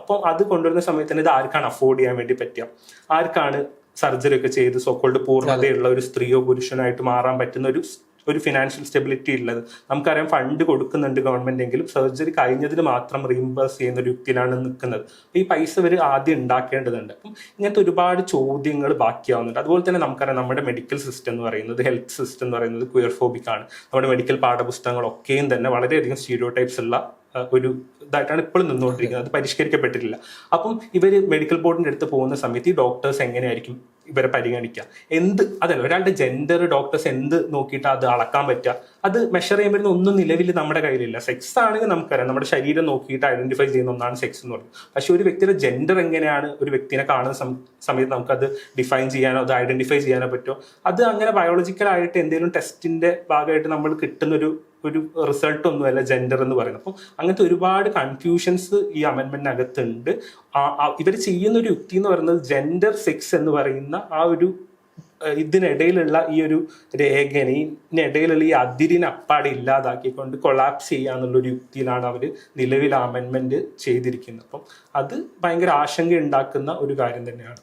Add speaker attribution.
Speaker 1: അപ്പം അത് കൊണ്ടുവരുന്ന സമയത്ത് തന്നെ ഇത് ആർക്കാണ് അഫോർഡ് ചെയ്യാൻ വേണ്ടി പറ്റുക, ആർക്കാണ് സർജറി ഒക്കെ ചെയ്ത് സോക്കോൾഡ് പൂർണ്ണതയുള്ള ഒരു സ്ത്രീയോ പുരുഷനായിട്ട് മാറാൻ പറ്റുന്ന ഒരു ഫിനാൻഷ്യൽ സ്റ്റെബിലിറ്റി ഉള്ളത്. നമുക്കറിയാം ഫണ്ട് കൊടുക്കുന്നുണ്ട് ഗവൺമെന്റ് എങ്കിലും സർജറി കഴിഞ്ഞതിന് മാത്രം റീംബേഴ്സ് ചെയ്യുന്ന ഒരു യുക്തിയിലാണ് നിൽക്കുന്നത്. ഈ പൈസ ഇവർ ആദ്യം ഉണ്ടാക്കേണ്ടതുണ്ട്. അപ്പം ഇങ്ങനത്തെ ഒരുപാട് ചോദ്യങ്ങൾ ബാക്കിയാവുന്നുണ്ട്. അതുപോലെ തന്നെ നമുക്കറിയാം നമ്മുടെ മെഡിക്കൽ സിസ്റ്റം എന്ന് പറയുന്നത്, ഹെൽത്ത് സിസ്റ്റം എന്ന് പറയുന്നത് ക്വിയർഫോബിക് ആണ്. നമ്മുടെ മെഡിക്കൽ പാഠപുസ്തകങ്ങളൊക്കെയും തന്നെ വളരെയധികം സ്റ്റീരിയോടൈപ്സ് ഉള്ള ഒരു ഇതായിട്ടാണ് ഇപ്പോഴും നിന്നുകൊണ്ടിരിക്കുന്നത്. അത് പരിഷ്കരിക്കപ്പെട്ടിട്ടില്ല. അപ്പം ഇവർ മെഡിക്കൽ ബോർഡിന്റെ അടുത്ത് പോകുന്ന സമയത്ത് ഈ ഡോക്ടേഴ്സ് എങ്ങനെയായിരിക്കും ഇവരെ പരിഗണിക്കുക? അതല്ല, ഒരാളുടെ ജെൻഡർ ഡോക്ടേഴ്സ് എന്ത് നോക്കിയിട്ട് അത് അളക്കാൻ പറ്റുക? അത് മെഷർ ചെയ്യാൻ പറ്റുന്ന ഒന്നും നിലവിൽ നമ്മുടെ കയ്യിലില്ല. സെക്സ് ആണെങ്കിൽ നമുക്കറിയാം, നമ്മുടെ ശരീരം നോക്കിയിട്ട് ഐഡന്റിഫൈ ചെയ്യുന്ന ഒന്നാണ് സെക്സ് എന്ന് പറയുന്നത്. പക്ഷെ ഒരു വ്യക്തിയുടെ ജെൻഡർ എങ്ങനെയാണ് ഒരു വ്യക്തിനെ കാണുന്ന സമയത്ത് നമുക്കത് ഡിഫൈൻ ചെയ്യാനോ അത് ഐഡന്റിഫൈ ചെയ്യാനോ പറ്റുമോ? അത് അങ്ങനെ ബയോളജിക്കലായിട്ട് എന്തെങ്കിലും ടെസ്റ്റിന്റെ ഭാഗമായിട്ട് നമ്മൾ കിട്ടുന്ന ഒരു റിസൾട്ട് ഒന്നുമല്ല ജെൻഡർ എന്ന് പറയുന്നത്. അപ്പം അങ്ങനത്തെ ഒരുപാട് കൺഫ്യൂഷൻസ് ഈ അമെൻമെന്റിനകത്തുണ്ട്. ഇവർ ചെയ്യുന്ന ഒരു യുക്തി എന്ന് പറയുന്നത് ജെൻഡർ സെക്സ് എന്ന് പറയുന്ന ആ ഒരു ഇതിനിടയിലുള്ള ഈ ഒരു രേഖനെ, ഇതിനിടയിലുള്ള ഈ അതിരിനെ അപ്പാടെ ഇല്ലാതാക്കിക്കൊണ്ട് കൊളാപ്സ് ചെയ്യാന്നുള്ളൊരു യുക്തിയിലാണ് അവർ നിലവിൽ അമെൻമെന്റ് ചെയ്തിരിക്കുന്നത്. അപ്പം അത് ഭയങ്കര ആശങ്ക ഉണ്ടാക്കുന്ന ഒരു കാര്യം തന്നെയാണ്.